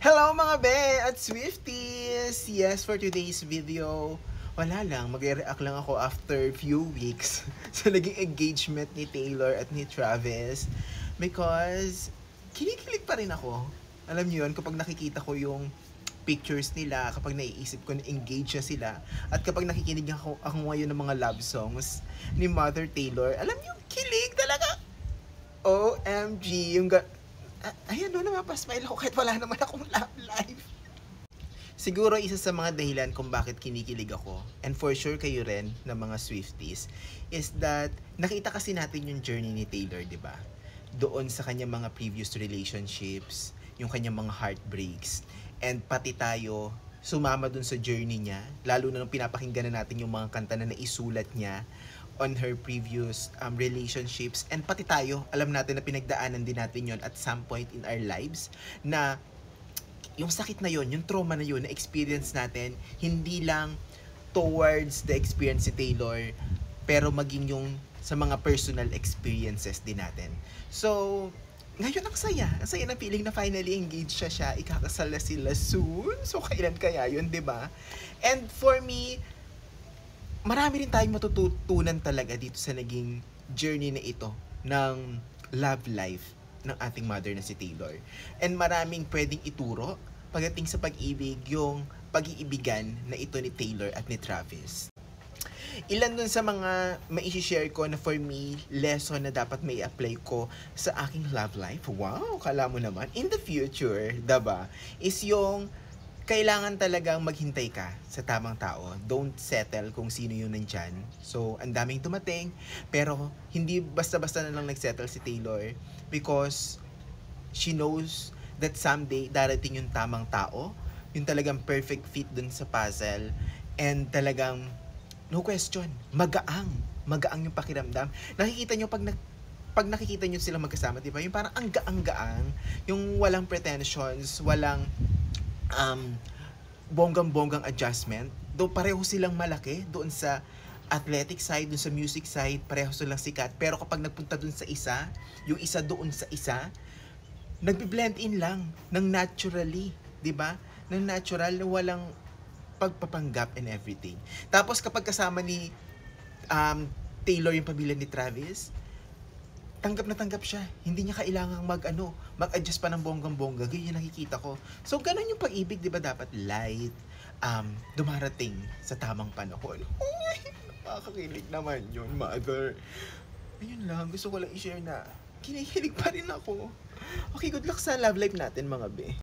Hello mga be at Swifties! Yes, for today's video, wala lang, mag-react lang ako after few weeks sa naging engagement ni Taylor at ni Travis because kinikilig pa rin ako. Alam niyo yun, kapag nakikita ko yung pictures nila, kapag naiisip ko na engage na sila, at kapag nakikinig ako ngayon ng mga love songs ni Mother Taylor, alam niyo, kilig talaga! OMG, ayan doon na mapasmile ako kahit wala naman akong love life. Siguro isa sa mga dahilan kung bakit kinikilig ako, and for sure kayo rin na mga Swifties, is that nakita kasi natin yung journey ni Taylor, di ba? Doon sa kanyang mga previous relationships, yung kanyang mga heartbreaks, and pati tayo sumama dun sa journey niya, lalo na nung pinapakinggan na natin yung mga kanta na naisulat niya on her previous relationships, and pati tayo, alam natin na pinagdaanan din natin yon at some point in our lives, na yung sakit na yon, yung trauma na yon, na experience natin, hindi lang towards the experience si Taylor, pero maging yung sa mga personal experiences din natin. So, ngayon ang saya ng feeling na finally engaged siya, ikakasal na sila soon. So, kailan kaya yun, di ba? And for me, marami rin tayong matututunan talaga dito sa naging journey na ito ng love life ng ating mother na si Taylor. And maraming pwedeng ituro pagdating sa pag-ibig, yung pag-iibigan na ito ni Taylor at ni Travis. Ilan dun sa mga mai-share ko na for me, lesson na dapat may apply ko sa aking love life. Wow, kala mo naman, in the future, diba? Is yung kailangan talagang maghintay ka sa tamang tao. Don't settle kung sino yung nandyan. So, ang daming tumating, pero hindi basta-basta na lang nagsettle si Taylor because she knows that someday darating yung tamang tao, yung talagang perfect fit dun sa puzzle, and talagang no question, magaang yung pakiramdam. Nakikita nyo pag nakikita nyo sila magkasama, di ba? Yung parang ang gaang-gaang, yung walang pretensions, walang bonggang-bonggang adjustment. Do pareho silang malaki doon sa athletic side, doon sa music side, pareho silang sikat. Pero kapag nagpunta doon sa isa, yung isa doon sa isa, nagbi-blend in lang ng naturally, 'di ba? Ng natural na walang pagpapanggap and everything. Tapos kapag kasama ni Taylor yung pamilya ni Travis, tanggap na tanggap siya. Hindi niya kailangang mag-adjust pa ng bonggang-bongga. Ganyan yung nakikita ko. So, ganun yung pag-ibig, di ba? Dapat light, dumarating sa tamang panahon. Uy, nakakakilig naman yun, mother. Ayun lang, gusto ko lang i-share na kinikilig pa rin ako. Okay, good luck sa love life natin, mga be.